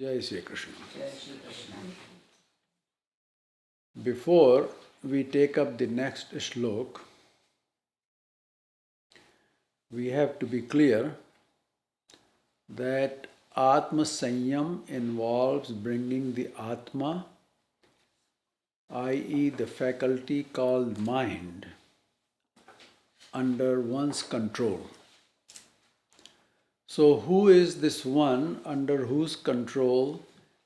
Jai Sri Krishna. Jai Shri Krishna. Before we take up the next shlok, we have to be clear that Atma Sanyam involves bringing the Atma, i.e., the faculty called mind, under one's control. So, who is this one under whose control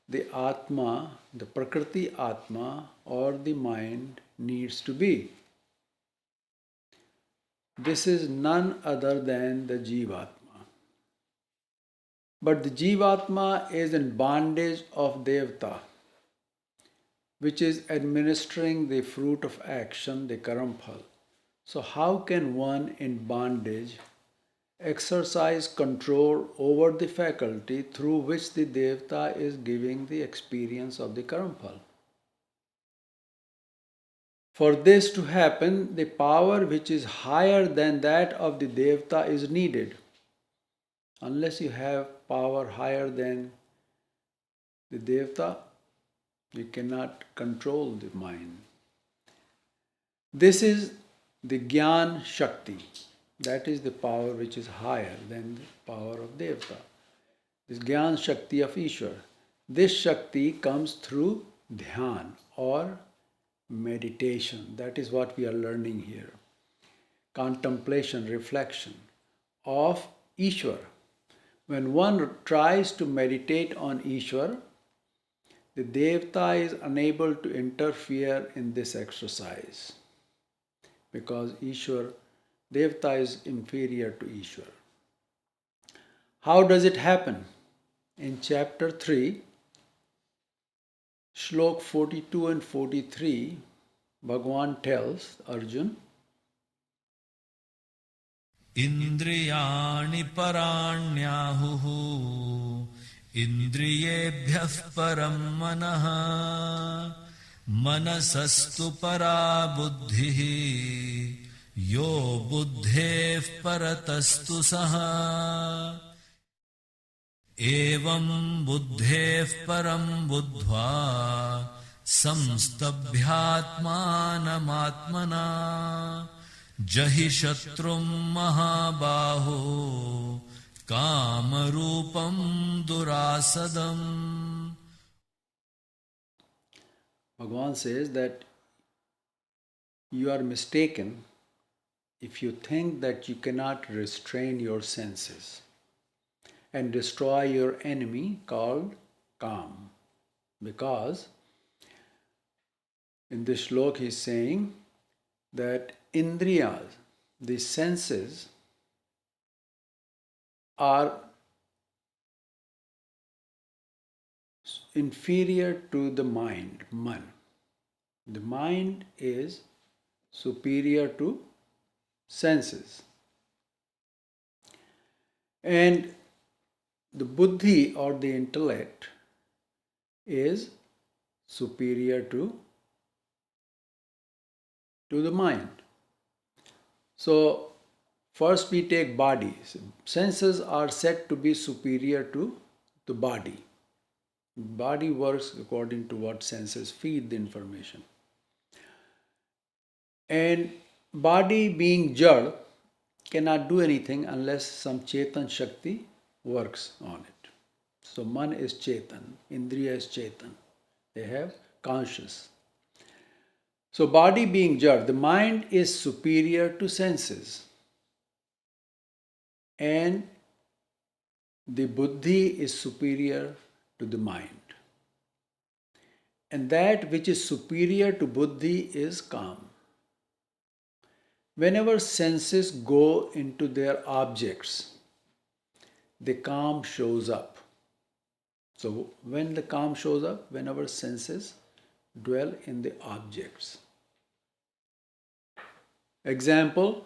the Atma, the Prakriti Atma or the mind needs to be? This is none other than the Jivatma. But the Jivatma is in bondage of Devta, which is administering the fruit of action, the Karampal. So, how can one in bondage exercise control over the faculty through which the Devta is giving the experience of the Karampal? For this to happen, the power which is higher than that of the Devta is needed. Unless you have power higher than the Devta, you cannot control the mind. This is the Gyan Shakti. That is the power which is higher than the power of Devta. This Gyan Shakti of Ishwar. This Shakti comes through Dhyan or meditation. That is what we are learning here. Contemplation, reflection of Ishwar. When one tries to meditate on Ishwar, the Devta is unable to interfere in this exercise because Ishwar, Devta is inferior to Ishwar. How does it happen? In chapter 3, Shlok 42 and 43, Bhagavan tells Arjun, Indriyani paranyahuhu Indriyebhyah param manaha Manasastu para buddhihi Yo buddhev paratastu saha Evam buddhev param buddhva Samstabhyatmanam Jahi shatrum mahabaho Kamarupam durasadam. Bhagavan says that you are mistaken if you think that you cannot restrain your senses and destroy your enemy called Kam. Because in this shlok he is saying that Indriyas, the senses, are inferior to the mind, man. The mind is superior to senses. And the buddhi or the intellect is superior to the mind. So, first we take bodies. Senses are said to be superior to the body. Body works according to what senses feed the information. And body being jad cannot do anything unless some Chetan Shakti works on it. So man is Chetan, Indriya is Chetan. They have conscious. So body being jad, the mind is superior to senses. And the buddhi is superior to the mind. And that which is superior to buddhi is Kam. Whenever senses go into their objects, the Kam shows up. So when the Kam shows up, whenever senses dwell in the objects. Example,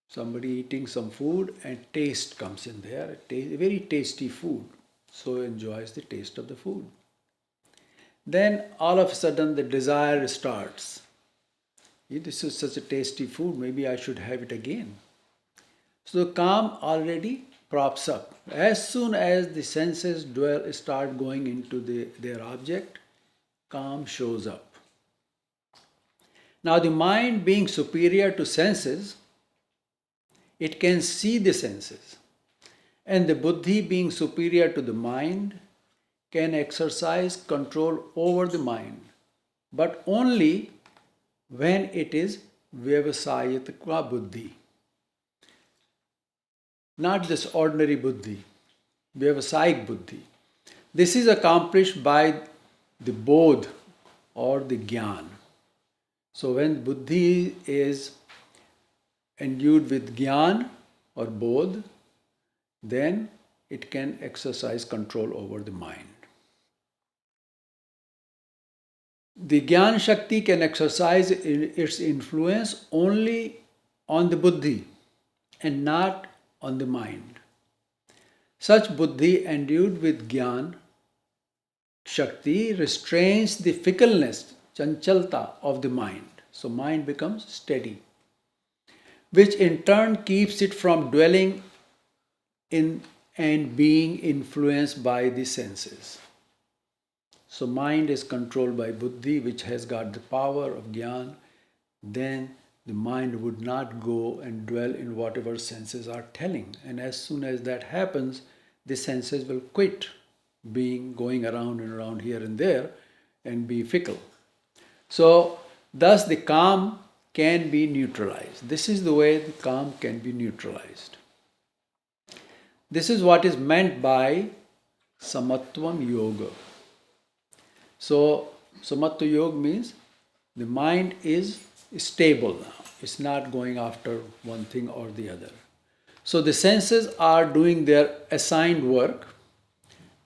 somebody eating some food and taste comes in there, very tasty food, so enjoys the taste of the food. Then all of a sudden the desire starts. This is such a tasty food, maybe I should have it again. So the Kam already props up. As soon as the senses start going into their object, calm shows up. Now, the mind being superior to senses, it can see the senses. And the buddhi being superior to the mind can exercise control over the mind, but only when it is vyavasayitka buddhi, not this ordinary buddhi, vyavasayik buddhi. This is accomplished by the bodh or the jnana. So when buddhi is endued with jnana or bodh, then it can exercise control over the mind. The Gyan Shakti can exercise its influence only on the buddhi and not on the mind. Such buddhi endued with Gyan Shakti restrains the fickleness, chanchalta of the mind. So mind becomes steady, which in turn keeps it from dwelling in and being influenced by the senses. So mind is controlled by buddhi, which has got the power of jnana. Then the mind would not go and dwell in whatever senses are telling. And as soon as that happens, the senses will quit being going around and around here and there and be fickle. So thus the calm can be neutralized. This is the way the calm can be neutralized. This is what is meant by samatvam yoga. So, samatva yoga means the mind is stable now. It's not going after one thing or the other. So, the senses are doing their assigned work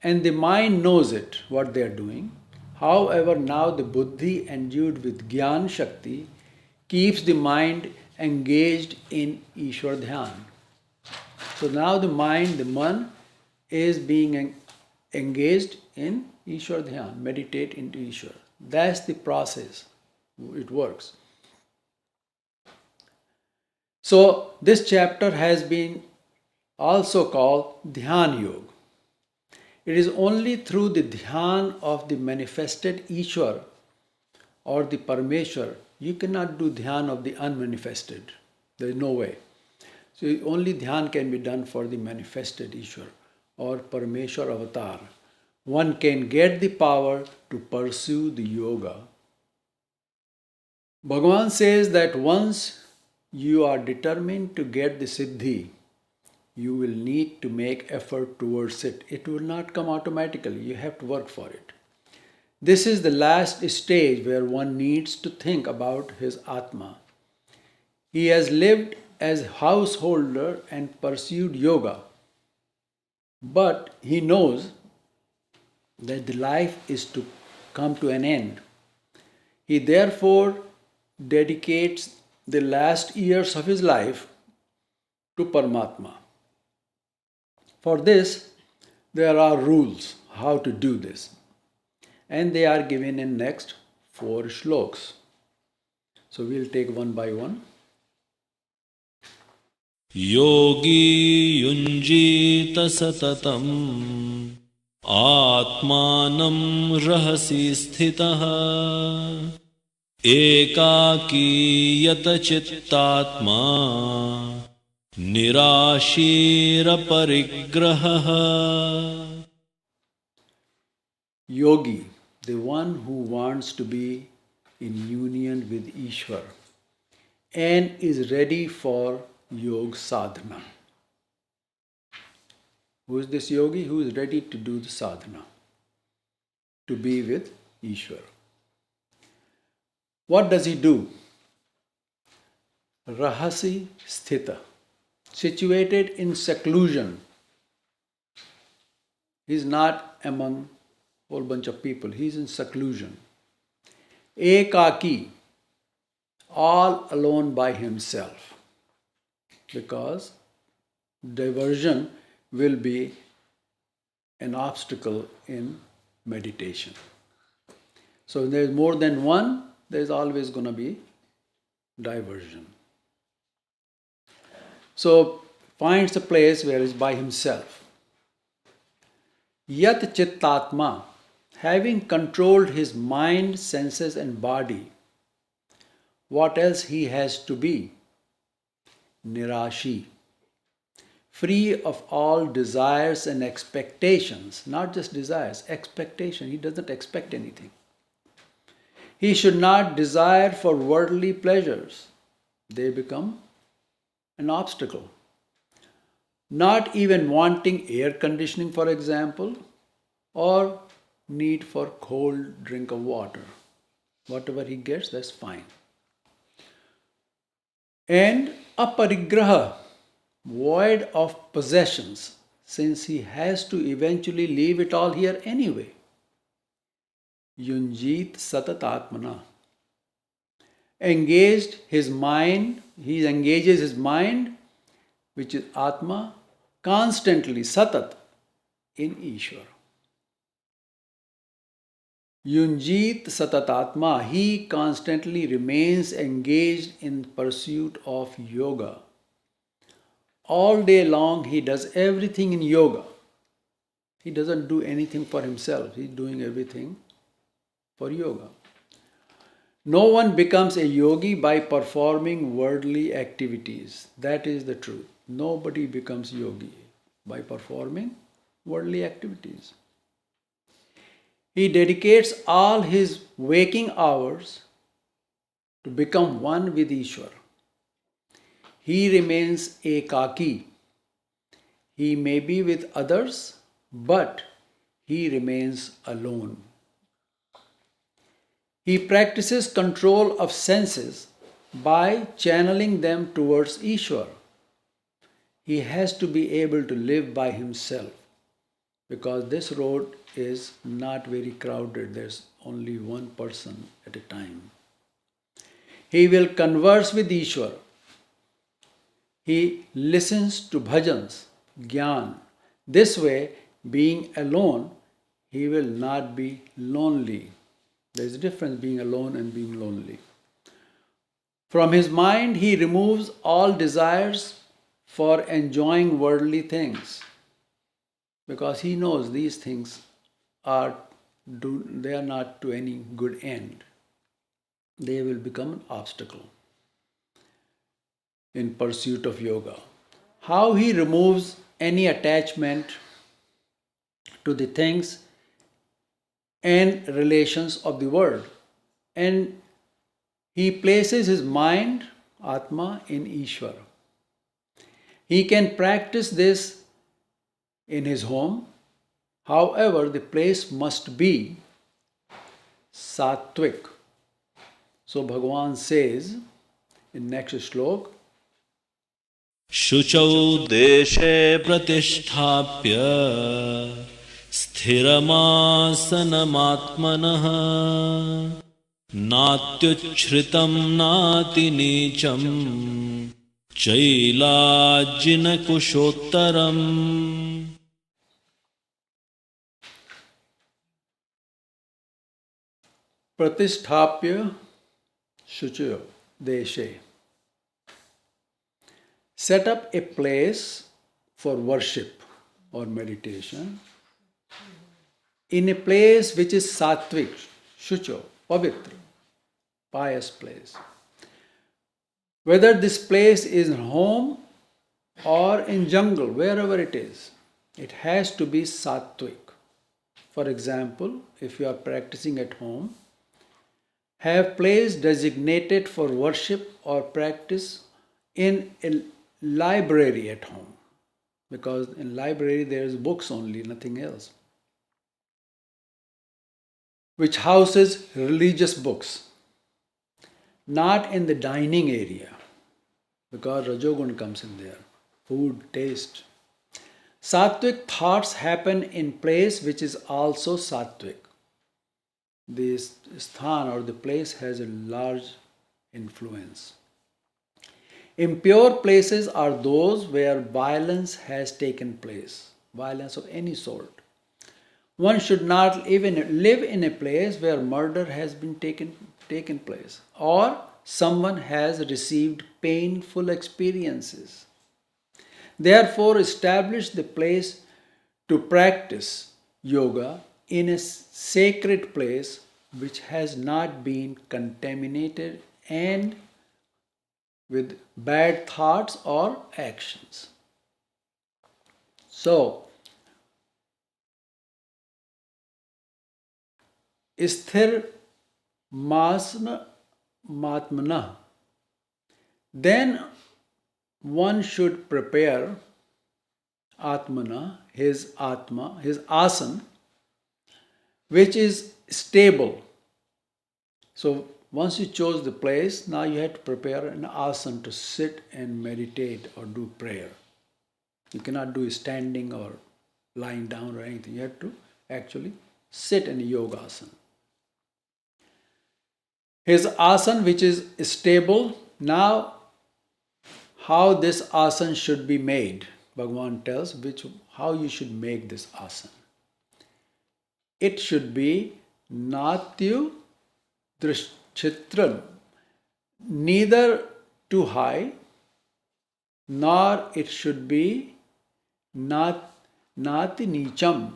and the mind knows it, what they are doing. However, now the buddhi endued with Gyan Shakti keeps the mind engaged in Ishwar Dhyan. So, now the mind, the man, is being engaged in Ishwar Dhyan, meditate into Ishwar. That's the process. It works. So, this chapter has been also called Dhyan Yoga. It is only through the Dhyan of the manifested Ishwar or the Parameshwar. You cannot do Dhyan of the unmanifested. There is no way. So, only Dhyan can be done for the manifested Ishwar or Parameshwar avatar. One can get the power to pursue the yoga. Bhagavan says that once you are determined to get the siddhi, you will need to make effort towards it. It will not come automatically. You have to work for it. This is the last stage where one needs to think about his Atma. He has lived as householder and pursued yoga, but he knows that the life is to come to an end. He therefore dedicates the last years of his life to Paramatma. For this, there are rules how to do this, and they are given in next 4 shloks. So we'll take one by one. Yogi yunjita satatam atmanam rahasi sthitah ekaki yata chittatma nirashira parigrahah. Yogi, the one who wants to be in union with Ishwar and is ready for Yoga sadhana. Who is this yogi? Who is ready to do the sadhana, to be with Ishwar. What does he do? Rahasi sthita, situated in seclusion. He is not among a whole bunch of people. He is in seclusion. Ekaki, all alone by himself. Because diversion will be an obstacle in meditation. So if there is more than one, there is always going to be diversion. So finds a place where he is by himself. Yat chittatma, having controlled his mind, senses, and body, what else he has to be? Nirashi, free of all desires and expectations, not just desires, expectation. He doesn't expect anything. He should not desire for worldly pleasures, they become an obstacle. Not even wanting air conditioning, for example, or need for cold drink of water. Whatever he gets, that's fine. And aparigraha, void of possessions, since he has to eventually leave it all here anyway. Yunjit satatatmana, he engages his mind, which is Atma, constantly, satat, in Ishwar. Yunjit satatatma, he constantly remains engaged in pursuit of yoga. All day long he does everything in yoga. He doesn't do anything for himself, he's doing everything for yoga. No one becomes a yogi by performing worldly activities. That is the truth. Nobody becomes yogi by performing worldly activities. He dedicates all his waking hours to become one with Ishwar. He remains ekaki. He may be with others, but he remains alone. He practices control of senses by channeling them towards Ishwar. He has to be able to live by himself because this road is not very crowded. There's only one person at a time. He will converse with Ishwar. He listens to bhajans, gyan. This way, being alone, he will not be lonely. There is a difference being alone and being lonely. From his mind, he removes all desires for enjoying worldly things because he knows these things they are not to any good end. They will become an obstacle in pursuit of yoga. How he removes any attachment to the things and relations of the world, and he places his mind, Atma, in Ishwar. He can practice this in his home. However, the place must be sattvic. So Bhagavan says in next slok, शुचौ देशे प्रतिष्ठाप्य स्थिरमासनमात्मनः नात्युच्छ्रितं नातिनीचं चैलाजिनकुशोत्तरम्. pratisthapya shucho deshe. Set up a place for worship or meditation in a place which is sattvic, shucho, pavitra, pious place. Whether this place is home or in jungle, wherever it is, it has to be sattvic. For example, if you are practicing at home, have place designated for worship or practice in a library at home, because in library there is books only, nothing else, which houses religious books, not in the dining area, because rajogun comes in there, food, taste. Sattvic thoughts happen in place which is also sattvic. This sthan or the place has a large influence. Impure places are those where violence has taken place, violence of any sort. One should not even live in a place where murder has been taken place or someone has received painful experiences. Therefore, establish the place to practice yoga in a sacred place which has not been contaminated and with bad thoughts or actions. So, sthir masna matmana, then one should prepare atmana, his atma, his asan, which is stable. So once you chose the place, now you have to prepare an asan to sit and meditate or do prayer. You cannot do standing or lying down or anything. You have to actually sit in a yoga asana. His asan which is stable. Now how this asan should be made, Bhagavan tells how you should make this asan. It should be natyu drishchitram, neither too high, nor it should be nati nicham,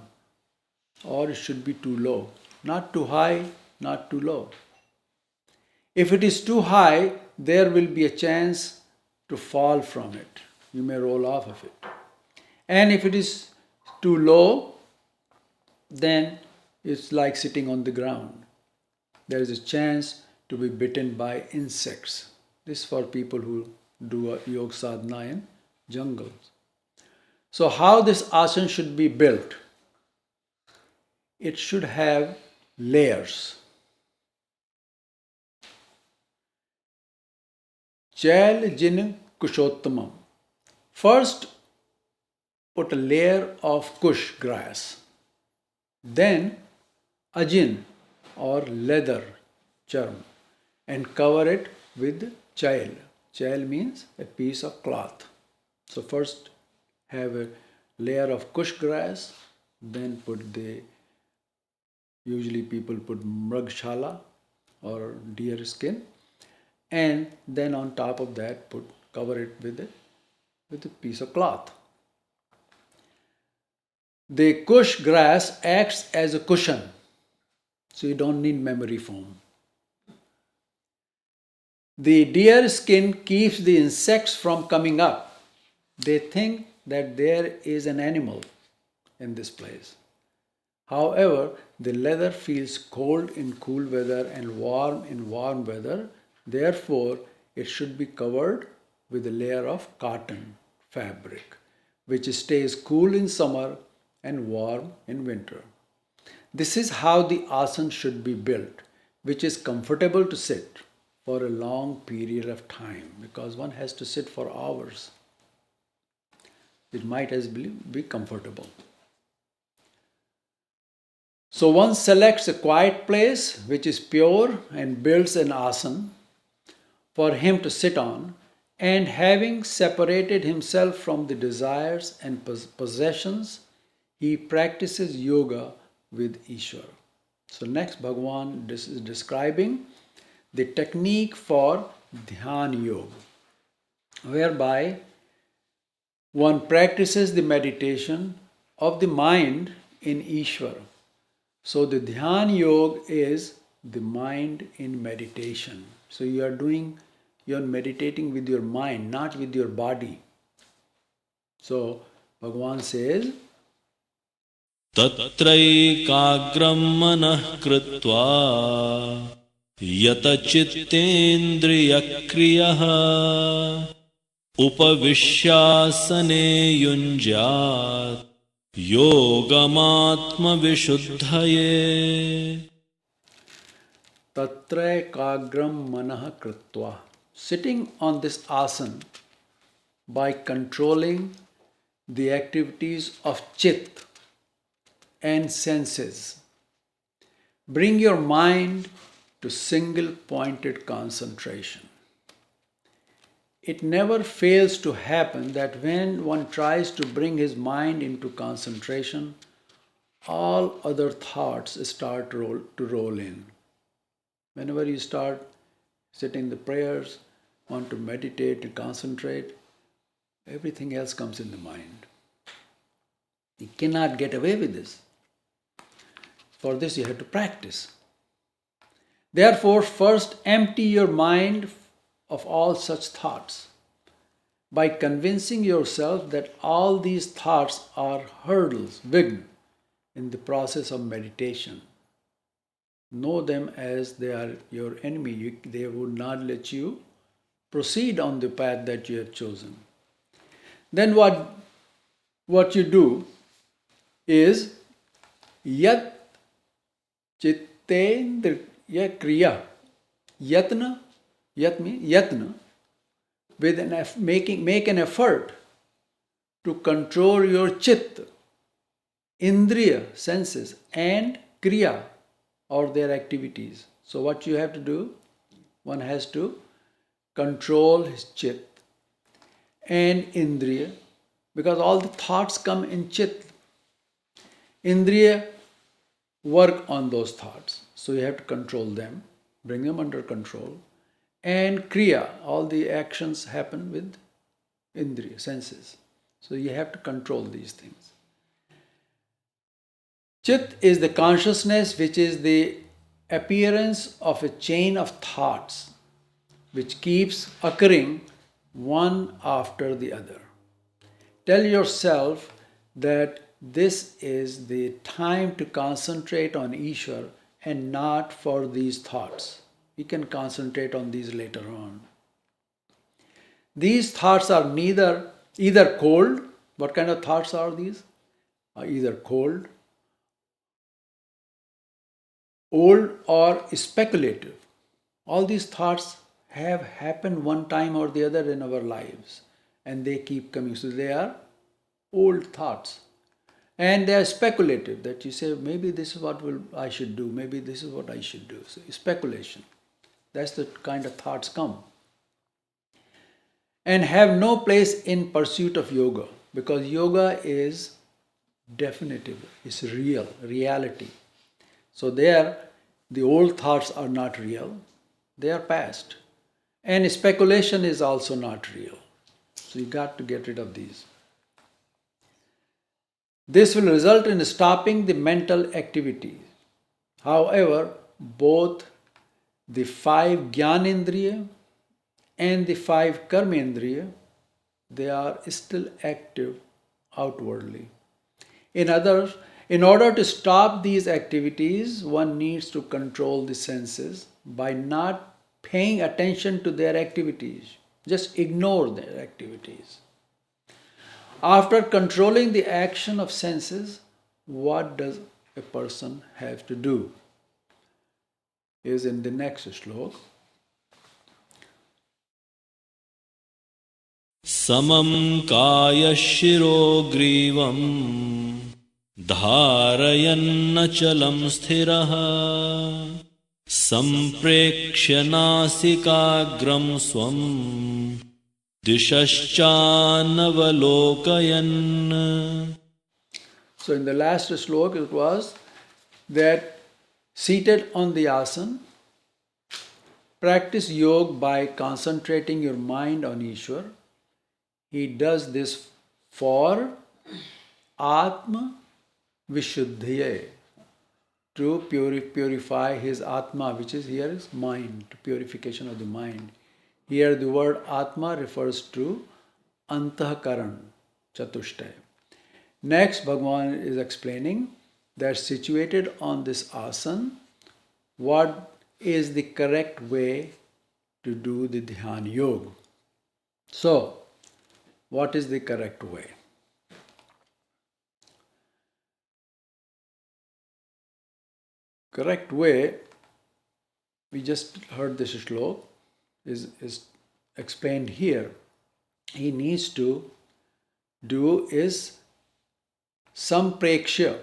or it should be too low. Not too high, not too low. If it is too high, there will be a chance to fall from it. You may roll off of it. And if it is too low, then it's like sitting on the ground. There is a chance to be bitten by insects. This is for people who do a yoga sadhana in jungles. So how this asana should be built? It should have layers. Chail jin kushottamam. First, put a layer of kush grass. Then ajin or leather charm and cover it with chail. Chail means a piece of cloth. So first have a layer of kush grass, then usually people put mragshala or deer skin, and then on top of that cover it with a piece of cloth. The kush grass acts as a cushion, so you don't need memory foam. The deer skin keeps the insects from coming up. They think that there is an animal in this place. However, the leather feels cold in cool weather and warm in warm weather. Therefore, it should be covered with a layer of cotton fabric, which stays cool in summer and warm in winter. This is how the asana should be built, which is comfortable to sit for a long period of time, because one has to sit for hours. It might as well be comfortable. So one selects a quiet place which is pure and builds an asana for him to sit on, and having separated himself from the desires and possessions, he practices yoga with Ishwar. So next Bhagavan is describing the technique for Dhyan Yoga, whereby one practices the meditation of the mind in Ishwar. So the Dhyan Yoga is the mind in meditation. So you are meditating with your mind, not with your body. So Bhagavan says, तत्रैकाग्रं मनः कृत्वा यतचित्तेन्द्रियक्रियः उपविश्यासने युञ्ज्यात् योगमात्मविशुद्धये. Tatra kagram manah kritva. Sitting on this asana by controlling the activities of chit and senses, bring your mind to single pointed concentration. It never fails to happen that when one tries to bring his mind into concentration, all other thoughts start to roll in. Whenever you start sitting the prayers, want to meditate and concentrate, Everything else comes in the mind. You cannot get away with this. For this, you have to practice. Therefore, first empty your mind of all such thoughts by convincing yourself that all these thoughts are hurdles, vigna, in the process of meditation. Know them as they are your enemy. They would not let you proceed on the path that you have chosen. Then what you do is yat chittendriya kriya. Yatna, yat means yatna, with make an effort to control your chit, indriya, senses, and kriya, or their activities. So what you have to do, one has to control his chit and indriya, because all the thoughts come in chit. Indriya work on those thoughts, so you have to control them, bring them under control. And kriya, all the actions happen with indriya, senses. So you have to control these things. Chit is the consciousness which is the appearance of a chain of thoughts which keeps occurring one after the other. Tell yourself that this is the time to concentrate on Ishvara and not for these thoughts. We can concentrate on these later on. These thoughts are either cold. What kind of thoughts are these? Are either cold, old, or speculative. All these thoughts have happened one time or the other in our lives, and they keep coming. So they are old thoughts. And they are speculative, that you say, maybe this is what I should do, maybe this is what I should do. So speculation. That's the kind of thoughts come. And have no place in pursuit of yoga, because yoga is definitive, it's real, reality. So there, the old thoughts are not real, they are past. And speculation is also not real. So you got to get rid of these. This will result in stopping the mental activity. However, both the 5 Jnanendriya and the 5 Karmendriya, they are still active outwardly. In order to stop these activities, one needs to control the senses by not paying attention to their activities. Just ignore their activities. After controlling the action of senses, what does a person have to do? Is in the next sloka. समं कायशिरो ग्रीवं धारयन्नचलं स्थिरः सम्प्रेक्ष्य नासिकाग्रं स्वं दिशश्चानवलोकयन्. So in the last sloka it was that seated on the asana, practice yoga by concentrating your mind on Ishvara. He does this for Atma Vishuddhiye, to purify his Atma, which is here is mind, to purification of the mind. Here the word Atma refers to Antahkaran, Chatushtay. Next, Bhagavan is explaining that situated on this asana, what is the correct way to do the Dhyana Yoga. So, what is the correct way? Correct way, we just heard this shloka, is explained here. He needs to do is sampreksha,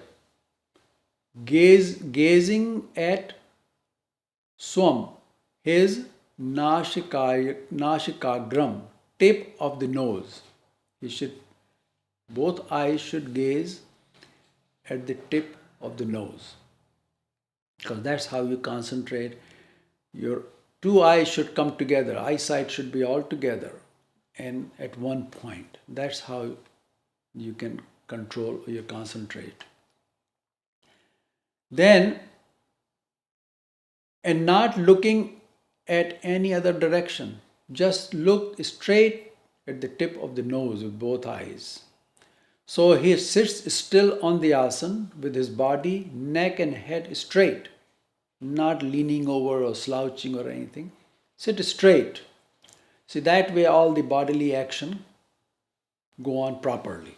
gazing at swam, his nashikagram, tip of the nose. Both eyes should gaze at the tip of the nose, because that's how you concentrate. Your 2 eyes should come together, eyesight should be all together. and at one point. That's how you can control or you concentrate. Then, and not looking at any other direction, just look straight at the tip of the nose with both eyes. So he sits still on the asana with his body, neck, and head straight, not leaning over or slouching or anything. Sit straight. See, that way all the bodily action go on properly,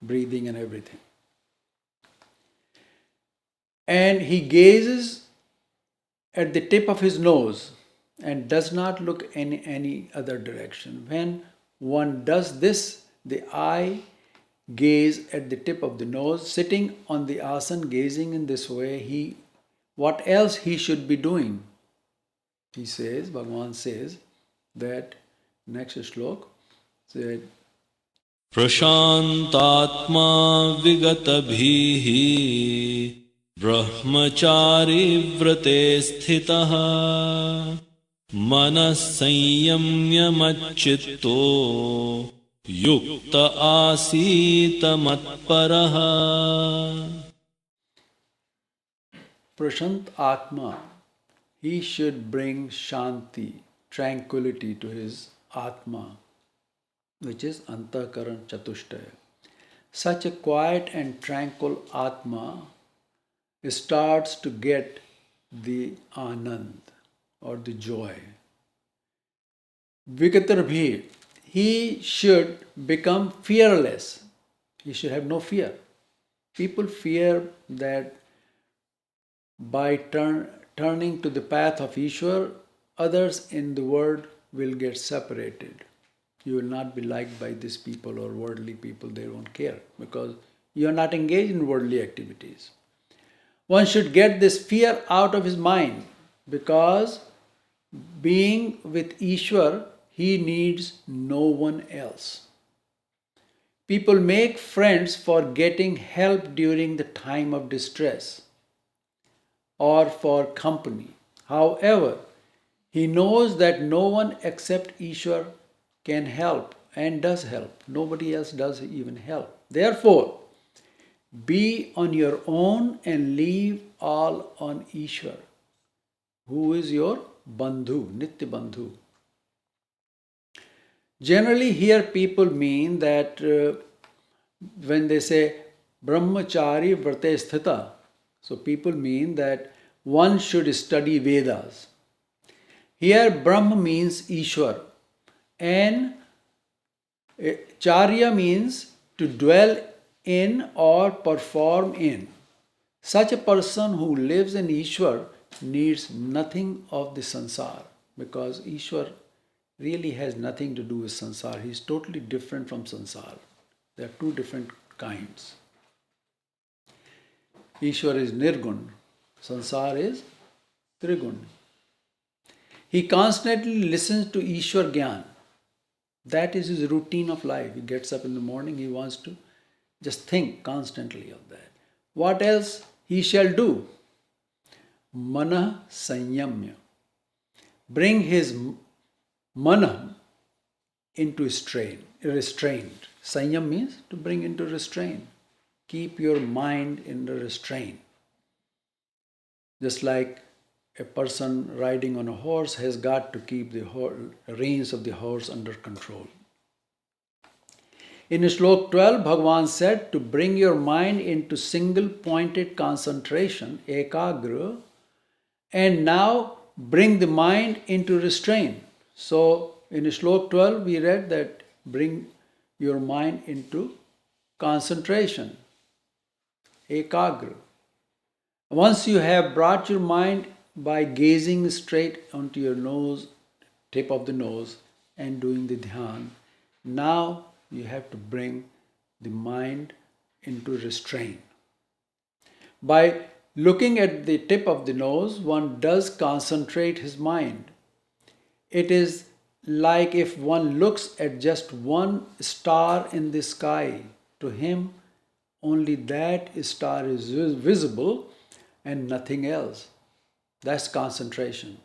breathing and everything. And he gazes at the tip of his nose and does not look in any other direction. When one does this, the eye gaze at the tip of the nose, sitting on the asana, gazing in this way, what else he should be doing? He says, Bhagavan says that next slok said, प्रशान्तात्मा विगतभिः ब्रह्मचारी व्रते स्थितः मनः संयम्य मच्चित्तो युक्त आसीत मत्परः. Prashant Atma, he should bring Shanti, tranquility to his Atma, which is Antakaran Chatushtaya. Such a quiet and tranquil Atma starts to get the Anand or the joy. Vikatarbhi, he should become fearless. He should have no fear. People fear that by turning to the path of Ishwar, others in the world will get separated. You will not be liked by these people or worldly people, they won't care because you are not engaged in worldly activities. One should get this fear out of his mind because being with Ishwar, he needs no one else. People make friends for getting help during the time of distress or for company. However, he knows that no one except Ishwar can help and does help. Nobody else does even help. Therefore, be on your own and leave all on Ishwar, who is your Bandhu, Nitya Bandhu. Generally, here people mean that when they say Brahmachari Vrate Sthita, so people mean that one should study Vedas. Here, Brahma means Ishwar, and Charya means to dwell in or perform in. Such a person who lives in Ishwar needs nothing of the sansar because Ishwar really has nothing to do with sansar. He is totally different from sansar. There are two different kinds. Ishwar is Nirgun, sansar is Trigun. He constantly listens to Ishwar Gyan. That is his routine of life. He gets up in the morning, he wants to just think constantly of that. What else he shall do? Mana Sanyamya. Bring his mana into restraint. Sanyam means to bring into restraint. Keep your mind in the restraint. Just like a person riding on a horse has got to keep the reins of the horse under control. In Shlok 12, Bhagavan said to bring your mind into single pointed concentration, ekagra, and now bring the mind into restraint. So in Shlok 12, we read that bring your mind into concentration, ekagra. Once you have brought your mind by gazing straight onto your nose, tip of the nose, and doing the dhyan, now you have to bring the mind into restraint. By looking at the tip of the nose, one does concentrate his mind. It is like if one looks at just one star in the sky. To him, only that star is visible and nothing else. That's concentration.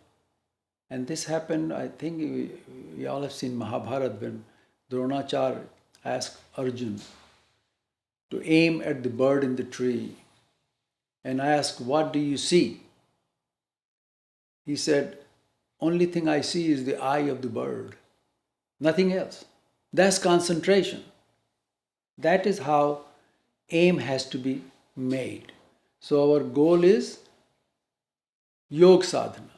And this happened, I think we all have seen Mahabharata when Dronacharya asked Arjun to aim at the bird in the tree and asked, "What do you see?" He said, "Only thing I see is the eye of the bird, nothing else." That's concentration. That is how aim has to be made. So our goal is Yog sadhana.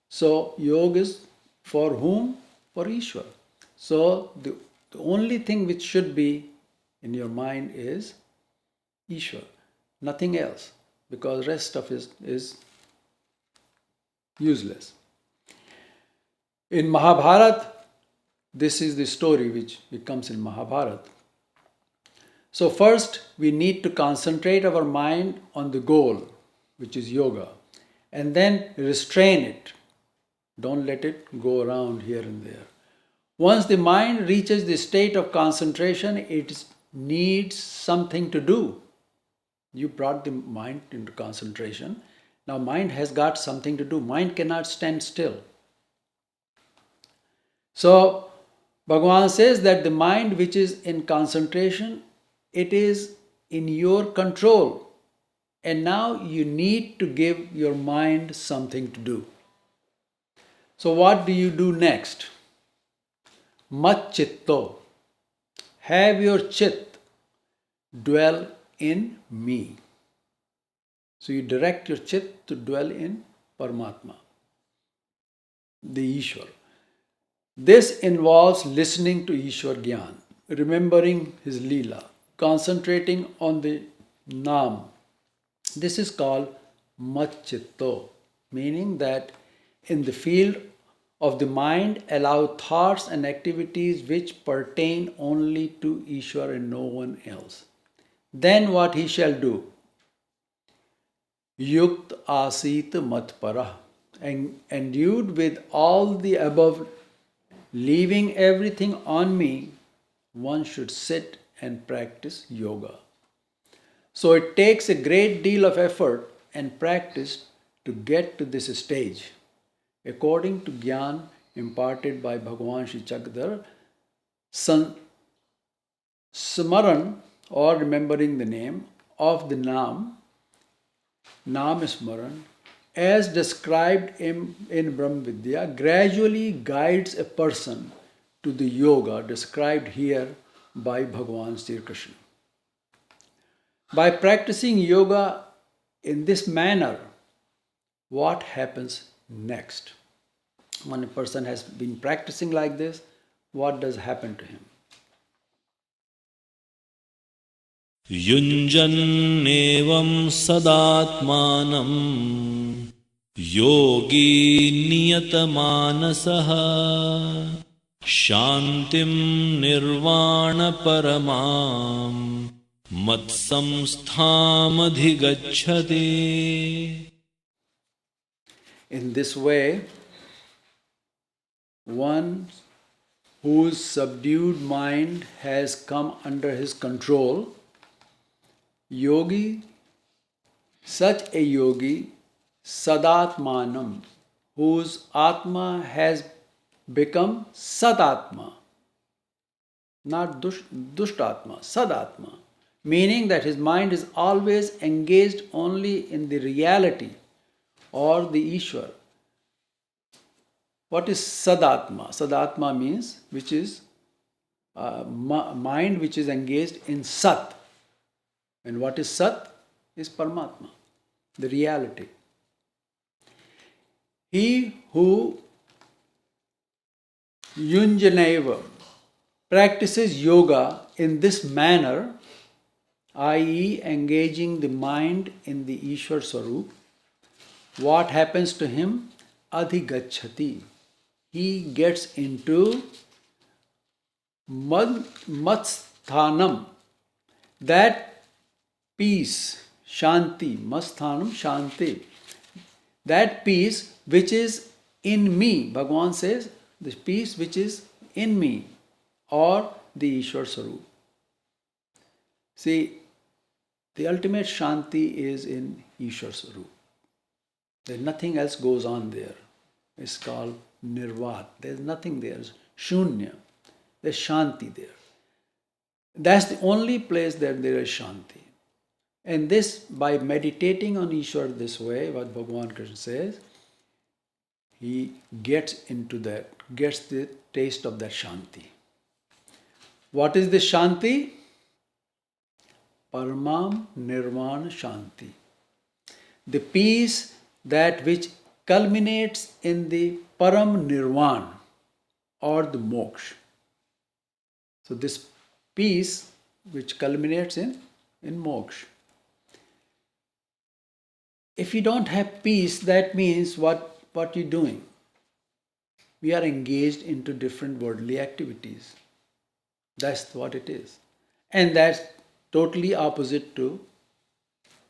So yoga is for whom? For Ishwar. So the only thing which should be in your mind is Ishwar, nothing else, because rest of it is useless. In Mahabharata, this is the story which comes in Mahabharata. So first we need to concentrate our mind on the goal, which is yoga, and then restrain it. Don't let it go around here and there. Once the mind reaches the state of concentration, it needs something to do. You brought the mind into concentration. Now mind has got something to do. Mind cannot stand still. So Bhagavan says that the mind which is in concentration, it is in your control. And now you need to give your mind something to do. So what do you do next? Mat chitto. Have your chit dwell in me. So you direct your chit to dwell in Paramatma, the Ishwar. This involves listening to Ishwar Gyan, remembering his Leela, concentrating on the Naam. This is called Mat chitto, meaning that in the field of the mind, allow thoughts and activities which pertain only to Ishwar and no one else. Then what he shall do? Yukt asit matparah, endued with all the above, leaving everything on me, one should sit and practice yoga. So it takes a great deal of effort and practice to get to this stage. According to Gyan imparted by Bhagavan Shri Chakradhar, Smaran, or remembering the name of the Naam, Naam Smaran, as described in Brahma Vidya, gradually guides a person to the yoga described here by Bhagavan Sri Krishna. By practicing yoga in this manner, what happens next? When a person has been practicing like this, what does happen to him? युञ्जन्नेवं सदात्मानं योगी नियतमानसः शान्तिं निर्वाणपरमां मत्संस्थामधिगच्छति. In this way, one whose subdued mind has come under his control, yogi, such a yogi, sadatmanam, whose atma has become sadatma, not dushtatma, sadatma, meaning that his mind is always engaged only in the reality or the Ishwar. What is sadatma? Sadatma means which is mind which is engaged in sat. And what is sat? Is Paramatma, the reality. He who yunjaneva practices yoga in this manner, i.e., engaging the mind in the Ishwar Swarup, what happens to him? Adhigachati. He gets into matsthanam, that peace, shanti, masthanam, shanti, that peace which is in me. Bhagavan says, the peace which is in me, or the Ishwar Swarup. See, the ultimate shanti is in Ishwar Swarup. There nothing else goes on there. It's called nirvat. There's nothing there. It's shunya. There's shanti there. That's the only place that there is shanti. And this, by meditating on Ishwar this way, what Bhagavan Krishna says, he gets into that, gets the taste of that shanti. What is this shanti? Paramam Nirvana Shanti. The peace that which culminates in the Param Nirvana or the moksha. So this peace which culminates in moksha. If you don't have peace, that means what you're doing? We are engaged into different worldly activities. That's what it is. And that's totally opposite to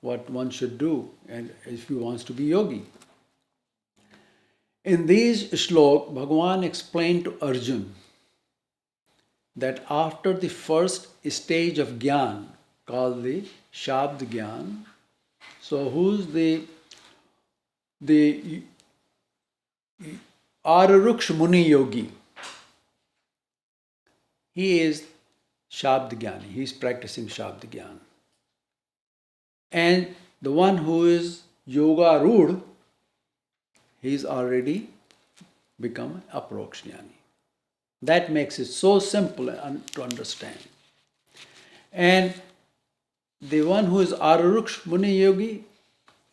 what one should do and if he wants to be yogi. In these shlok, Bhagavan explained to Arjun that after the first stage of Gyan, called the Shabd Gyan, so who's the Araruksh Muni Yogi? He is Shabd Gyani. He is practicing Shabd Gyan. And the one who is Yoga Rudh, he's already become Aparoksh Jnani. That makes it so simple to understand. And the one who is Araruksh Muni Yogi,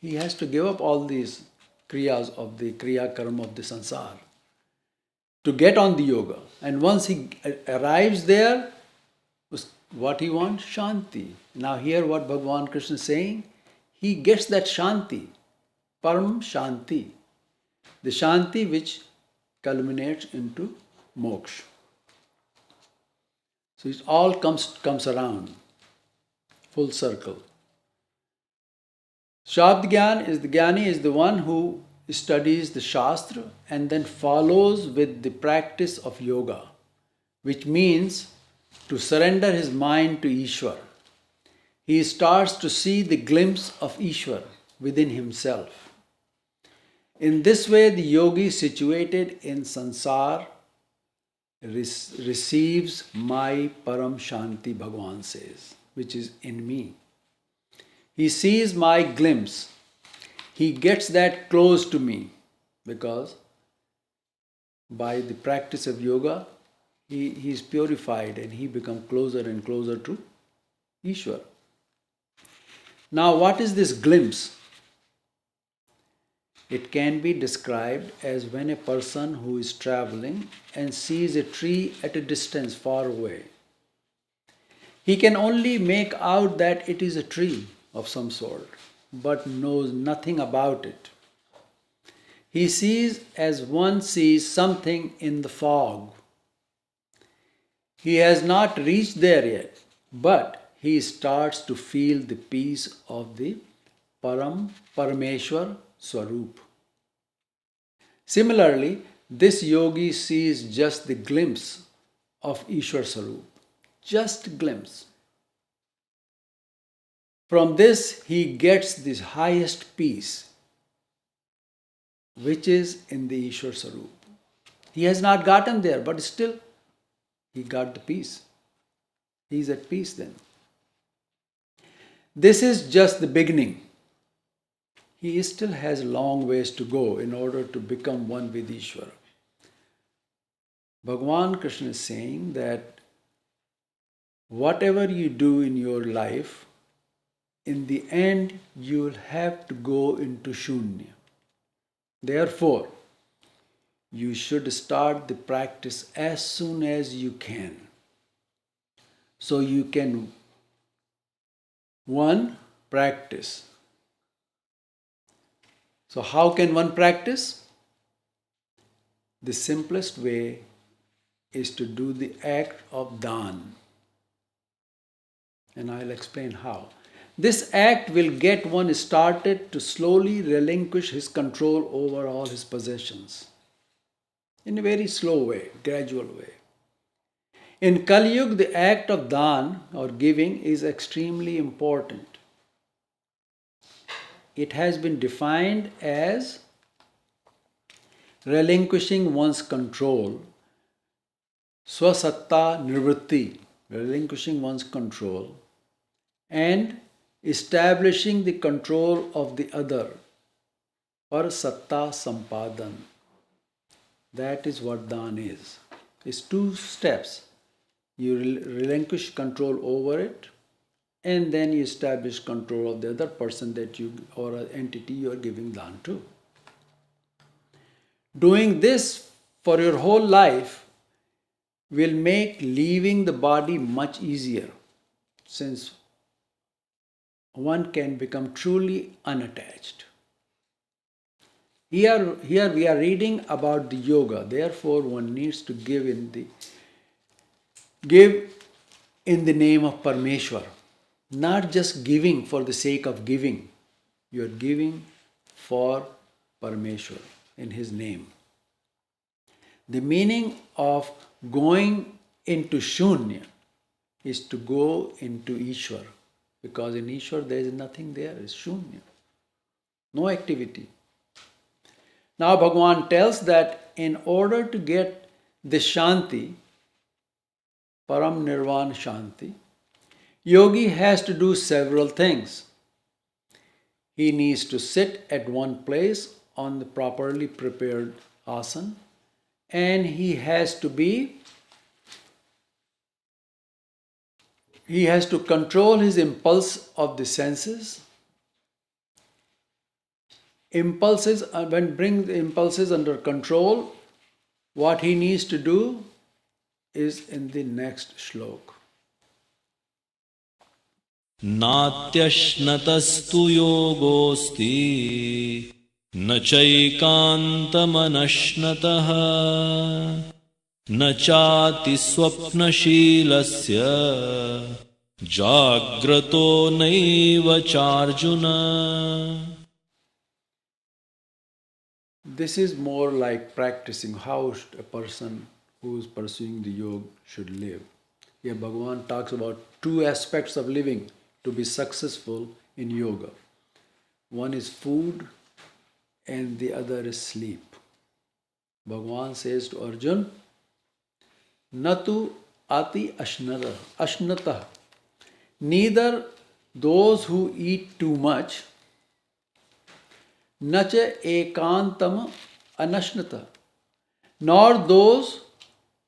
he has to give up all these kriyas of the kriya karma of the sansar to get on the yoga. And once he arrives there, what he wants? Shanti. Now here what Bhagavan Krishna is saying, he gets that Shanti, Param Shanti, the Shanti which culminates into moksha. So it all comes around, full circle. Shabd Gyan is the Gyani is the one who studies the Shastra and then follows with the practice of yoga, which means to surrender his mind to Ishwar. He starts to see the glimpse of Ishwar within himself. In this way, the yogi situated in sansar receives my Param Shanti, Bhagavan says, which is in me. He sees my glimpse. He gets that close to me because by the practice of yoga, he is purified and he becomes closer and closer to Ishwar. Now, what is this glimpse? It can be described as when a person who is traveling and sees a tree at a distance far away. He can only make out that it is a tree of some sort, but knows nothing about it. He sees as one sees something in the fog. He has not reached there yet, but he starts to feel the peace of the Parameshwar Swarup. Similarly, this yogi sees just the glimpse of Ishwar Swarup, just a glimpse. From this, he gets the highest peace, which is in the Ishwar Swarup. He has not gotten there, but still, he got the peace. He is at peace then. This is just the beginning. He still has long ways to go in order to become one with Ishwara. Bhagavan Krishna is saying that whatever you do in your life, in the end you will have to go into Shunya. Therefore, you should start the practice as soon as you can. So you can, one, practice. So how can one practice? The simplest way is to do the act of dan. And I'll explain how. This act will get one started to slowly relinquish his control over all his possessions. In a very slow way, gradual way. In Kali Yuga, the act of dan or giving is extremely important. It has been defined as relinquishing one's control, swasatta nirvritti, relinquishing one's control, and establishing the control of the other, parasatta sampadan. That is what dan is. It's two steps. You relinquish control over it, and then you establish control of the other person that you or an entity you are giving dan to. Doing this for your whole life will make leaving the body much easier, since one can become truly unattached. Here we are reading about the yoga. Therefore, one needs to give in the name of Parmeshwar. Not just giving for the sake of giving. You are giving for Parmeshwar in His name. The meaning of going into Shunya is to go into Ishwar. Because in Ishwar there is nothing there, it's Shunya. No activity. Now Bhagavan tells that in order to get this Shanti, Param Nirvana Shanti, yogi has to do several things. He needs to sit at one place on the properly prepared asana, and he has to control his impulse of the senses. When bring the impulses under control, what he needs to do is in the next shlok. नात्यश्नतस्तु योगोऽस्ति न चैकान्तमनश्नतः न चाति स्वप्नशीलस्य जाग्रतो नैव चार्जुन. This is more like practicing how a person who is pursuing the yoga should live. Here Bhagavan talks about two aspects of living to be successful in yoga. One is food and the other is sleep. Bhagavan says to Arjun, Natu ati ashnata. Neither those who eat too much, nacha ekantam anashnata, nor those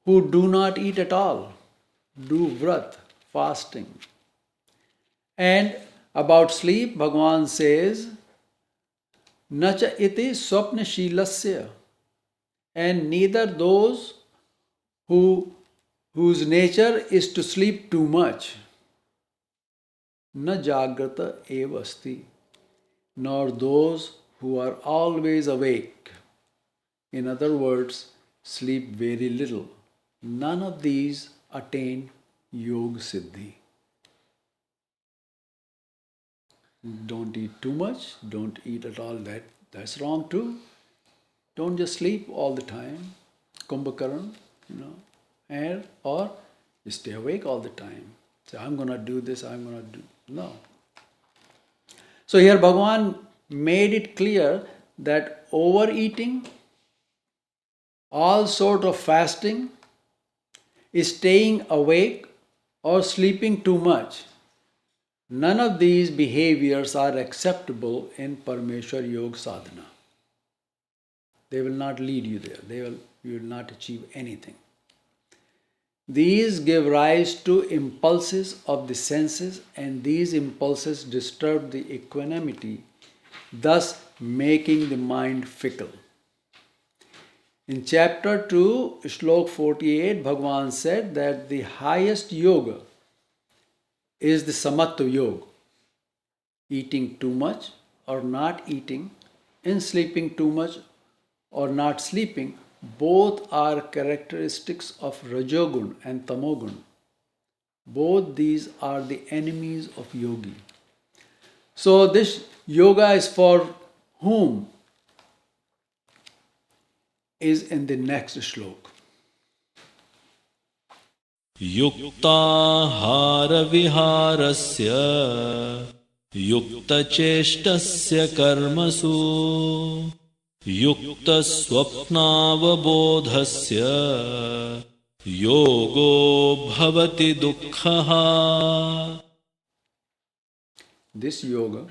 who do not eat at all, do vrat, fasting. And about sleep, Bhagavan says, Nacha iti swapna shilasya, and neither those whose nature is to sleep too much, na jagrata evasti, nor those who are always awake. In other words, sleep very little. None of these attain Yoga Siddhi. Don't eat too much, don't eat at all. That's wrong too. Don't just sleep all the time, Kumbhakaran, or you stay awake all the time. Say, I'm going to do this, I'm going to do. No. So here Bhagavan made it clear that overeating, all sort of fasting, staying awake or sleeping too much, none of these behaviors are acceptable in Parmeshwar Yoga Sadhana. They will not lead you there. You will not achieve anything. These give rise to impulses of the senses, and these impulses disturb the equanimity, thus making the mind fickle. In chapter 2, Shlok 48, Bhagavan said that the highest yoga is the Samatva Yoga. Eating too much or not eating, and sleeping too much or not sleeping, both are characteristics of Rajogun and Tamogun. Both these are the enemies of yogi. So this yoga is for whom? Is in the next shlok. युक्ताहार विहारस्य युक्तचेष्टस्य कर्मसु युक्तस्वप्नावबोधस्य योगो भवति दुःखः. This yoga,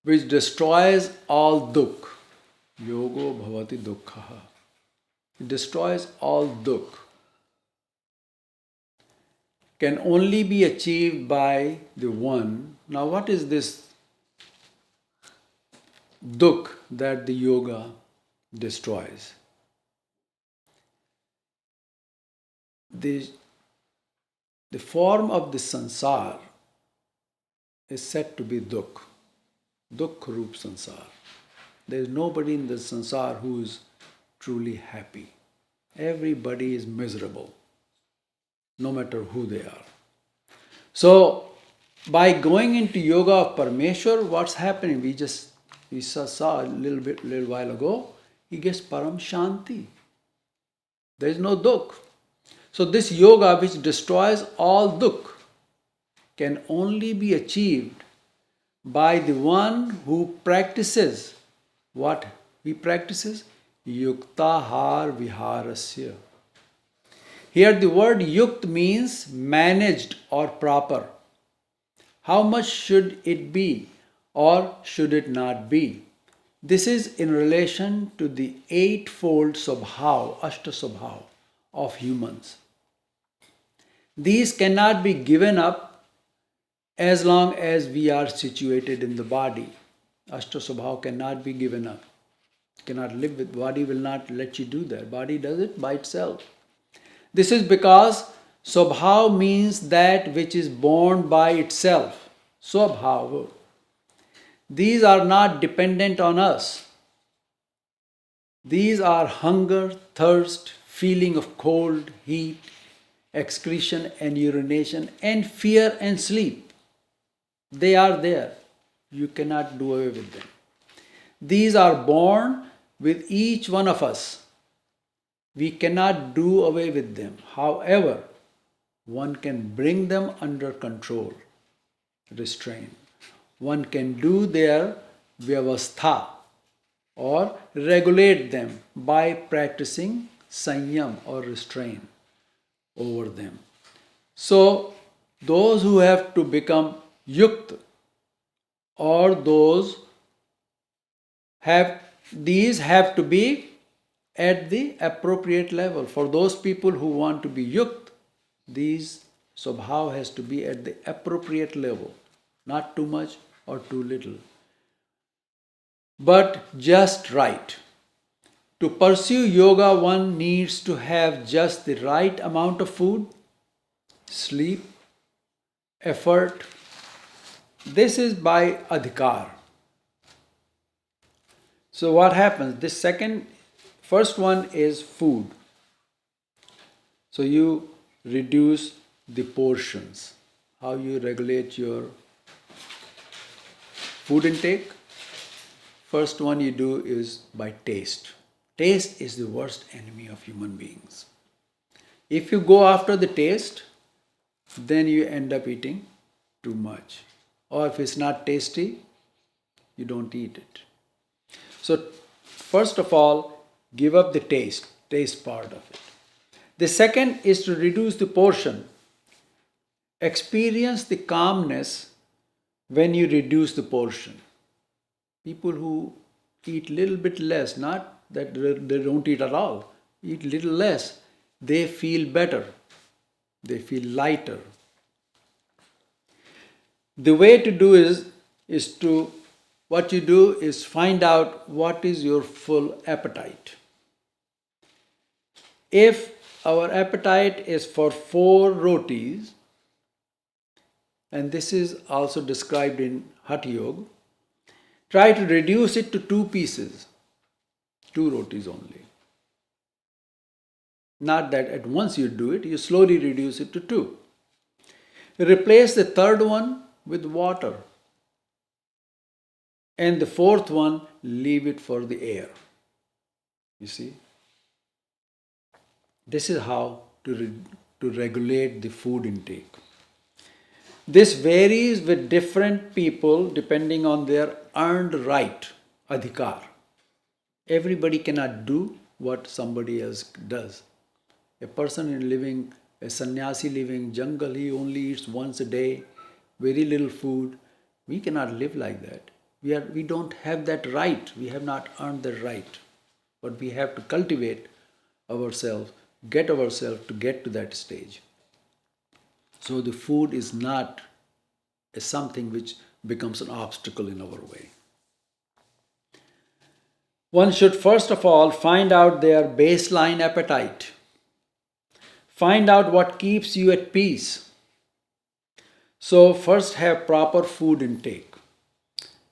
which destroys all dukh, yogo bhavati dukkha. It destroys all dukh, can only be achieved by the one. Now, what is this dukh that the yoga destroys? The form of the sansar is said to be dukh, dukh roop sansar. There is nobody in the sansar who is truly happy. Everybody is miserable, no matter who they are. So, by going into yoga of Parameshwar, what's happening? We saw a little while ago, he gets param shanti. There is no dukh. So this yoga which destroys all dukh can only be achieved by the one who practices what he practices? Yuktahar viharasya. Here the word yukt means managed or proper. How much should it be or should it not be? This is in relation to the eightfold subhav, ashta subhav of humans. These cannot be given up as long as we are situated in the body. Ashta subhav cannot be given up. Cannot live with body, will not let you do that. Body does it by itself. This is because Swabhav means that which is born by itself. Swabhav. These are not dependent on us. These are hunger, thirst, feeling of cold, heat, excretion and urination, and fear and sleep. They are there. You cannot do away with them. These are born with each one of us. We cannot do away with them. However, one can bring them under control, restraint. One can do their vyavastha or regulate them by practicing sanyam or restraint over them. So, those who have to become yukt or these have to be at the appropriate level. For those people who want to be yukt, these swabhav has to be at the appropriate level, not too much or too little, but just right. To pursue yoga, one needs to have just the right amount of food, sleep, effort. This is by adhikar. So what happens? First one is food. So you reduce the portions. How you regulate your food intake? First one you do is by taste. Taste is the worst enemy of human beings. If you go after the taste, then you end up eating too much. Or if it's not tasty, you don't eat it. So first of all, give up the taste part of it. The second is to reduce the portion. Experience the calmness when you reduce the portion. People who eat little bit less, not that they don't eat at all, eat little less, they feel better. They feel lighter. The way to do what you do is find out what is your full appetite. If our appetite is for 4 rotis, and this is also described in Hatha Yoga, try to reduce it to 2 pieces, 2 rotis only. Not that at once you do it, you slowly reduce it to 2. Replace the third one with water. And the fourth one, leave it for the air. You see? This is how to regulate the food intake. This varies with different people depending on their earned right, adhikar. Everybody cannot do what somebody else does. A person in living, a sannyasi living jungle, he only eats once a day, very little food. We cannot live like that. We don't have that right. We have not earned the right. But we have to cultivate ourselves, get ourselves to get to that stage. So the food is not something which becomes an obstacle in our way. One should first of all find out their baseline appetite. Find out what keeps you at peace. So, first have proper food intake.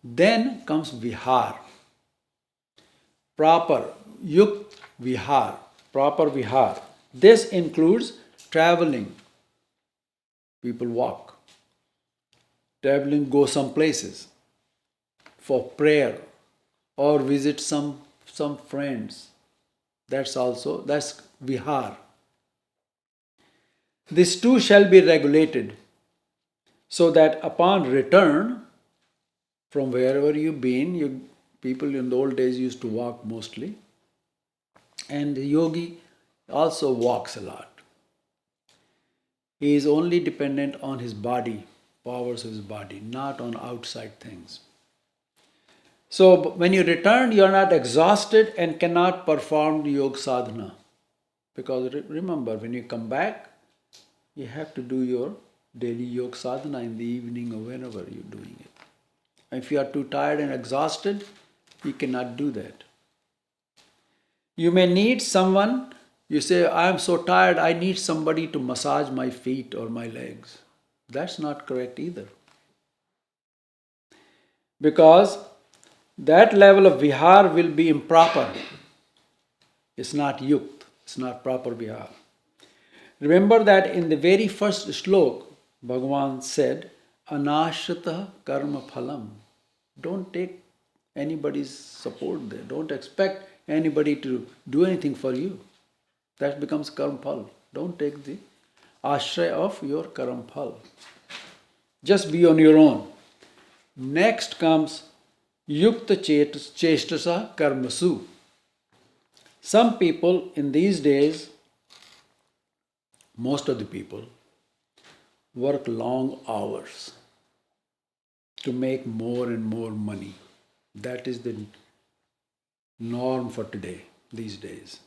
Then comes vihar. Proper, yukt vihar. Proper vihar. This includes traveling. People walk. Traveling, go some places for prayer or visit some friends. That's vihar. This too shall be regulated so that upon return from wherever you've been, people in the old days used to walk mostly, and the yogi also walks a lot. He is only dependent on his body, powers of his body, not on outside things. So when you return, you are not exhausted and cannot perform the yoga sadhana. Because remember, when you come back, you have to do your daily yoga sadhana in the evening or whenever you're doing it. If you are too tired and exhausted, you cannot do that. You may need someone, you say, I am so tired, I need somebody to massage my feet or my legs. That's not correct either. Because that level of vihar will be improper. It's not yukt, it's not proper vihar. Remember that in the very first slok, Bhagavan said, Anashrita karma phalam. Don't take anybody's support there. Don't expect anybody to do anything for you. That becomes karma phal. Don't take the ashraya of your karma phal. Just be on your own. Next comes yukta chestasa karmasu. Some people in these days, most of the people, work long hours to make more and more money. That is the norm for today, these days.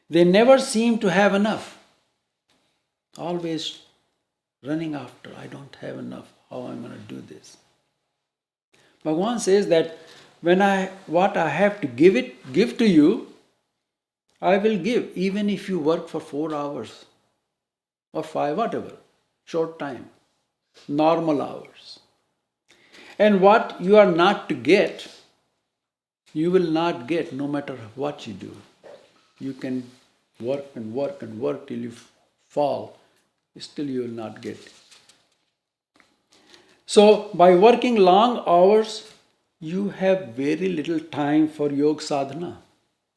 They never seem to have enough. Always running after, I don't have enough. How am I going to do this? Bhagavan says that what I have to give to you, I will give, even if you work for 4 hours or 5, whatever, short time, normal hours. And what you are not to get, you will not get no matter what you do. You can work and work and work till you fall, still you will not get. So, by working long hours, you have very little time for yoga sadhana.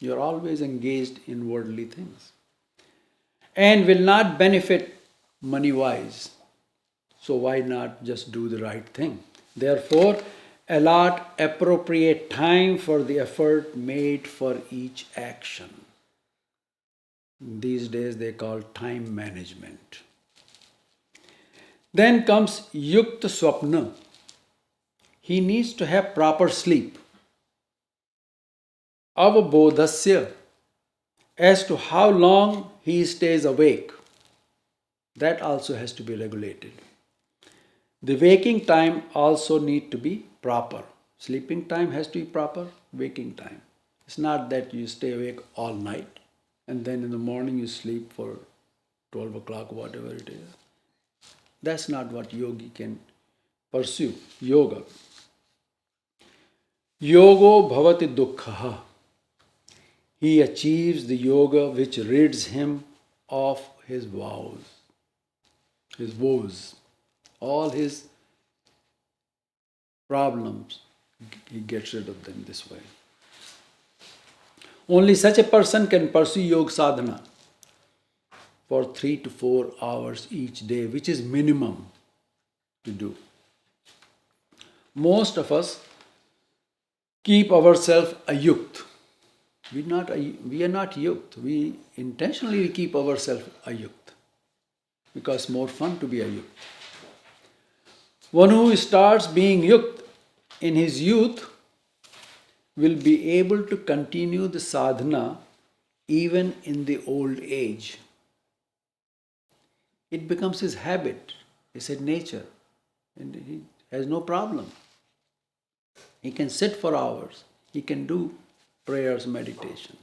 You are always engaged in worldly things and will not benefit money-wise. So why not just do the right thing? Therefore, allot appropriate time for the effort made for each action. These days they call time management. Then comes yukta swapna. He needs to have proper sleep. Avabodhasya, as to how long he stays awake. That also has to be regulated. The waking time also need to be proper. Sleeping time has to be proper, waking time. It's not that you stay awake all night and then in the morning you sleep for 12 o'clock, whatever it is. That's not what yogi can pursue. Yoga. Yogo bhavati dukkha. He achieves the yoga which rids him of his woes. All his problems, he gets rid of them this way. Only such a person can pursue yoga sadhana for 3 to 4 hours each day, which is minimum to do. Most of us keep ourselves ayukt. We are not yukt. We intentionally keep ourselves ayukt because it's more fun to be ayukt. One who starts being yukt in his youth will be able to continue the sadhana even in the old age. It becomes his habit, it's his nature, and he has no problem. He can sit for hours, he can do prayers, meditation.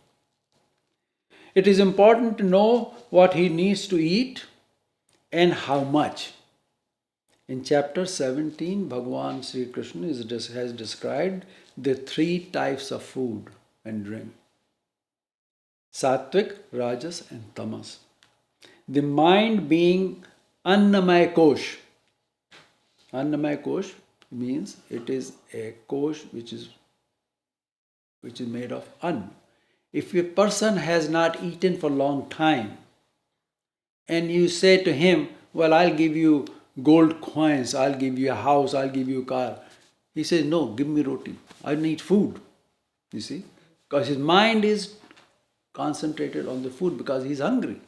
It is important to know what he needs to eat and how much. In chapter 17, Bhagavan Sri Krishna has described the three types of food and drink: Sattvic, Rajas, and Tamas. The mind being Annamaya Kosh. Annamaya Kosh means it is a kosh which is made of Ann. If a person has not eaten for a long time and you say to him, well, I'll give you gold coins, I'll give you a house, I'll give you a car. He says, no, give me roti. I need food. You see? Because his mind is concentrated on the food because he's hungry.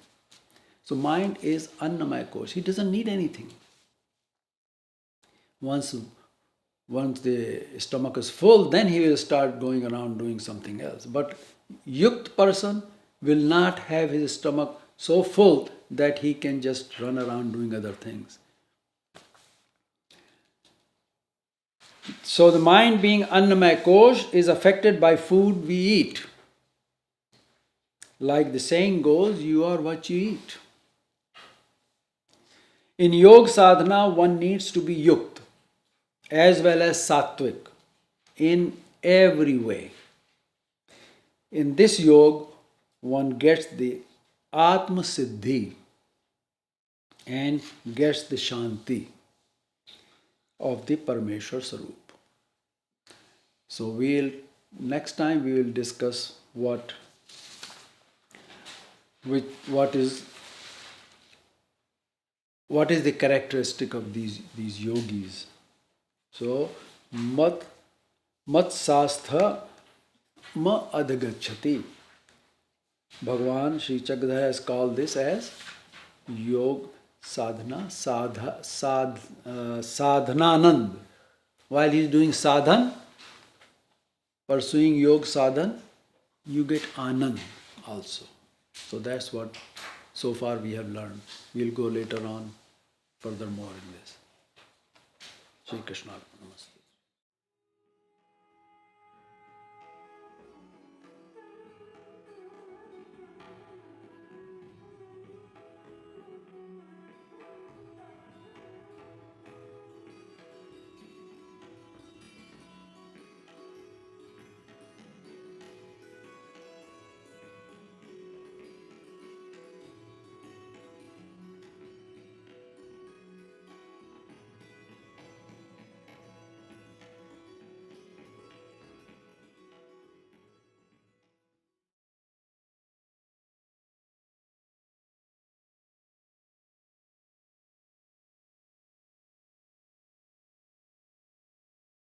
So mind is Annamaya Kosh. He doesn't need anything. Once the stomach is full, then he will start going around doing something else. But yukt person will not have his stomach so full that he can just run around doing other things. So the mind being Annamaya Kosh is affected by food we eat. Like the saying goes, you are what you eat. In yoga sadhana, one needs to be yukt as well as sattvic in every way. In this yoga, one gets the Atma Siddhi and gets the Shanti of the Parameshwar Sarup. So next time we will discuss what is the characteristic of these yogis. So mat sastha ma adagachati. Bhagavan Sri Chakradhara has called this as Yog Sadhana Sadhananand. While he is doing sadhan, pursuing Yog Sadhan, you get Anand also. So that's what so far we have learned. We'll go later on furthermore in this. Shri Krishna. Namaste.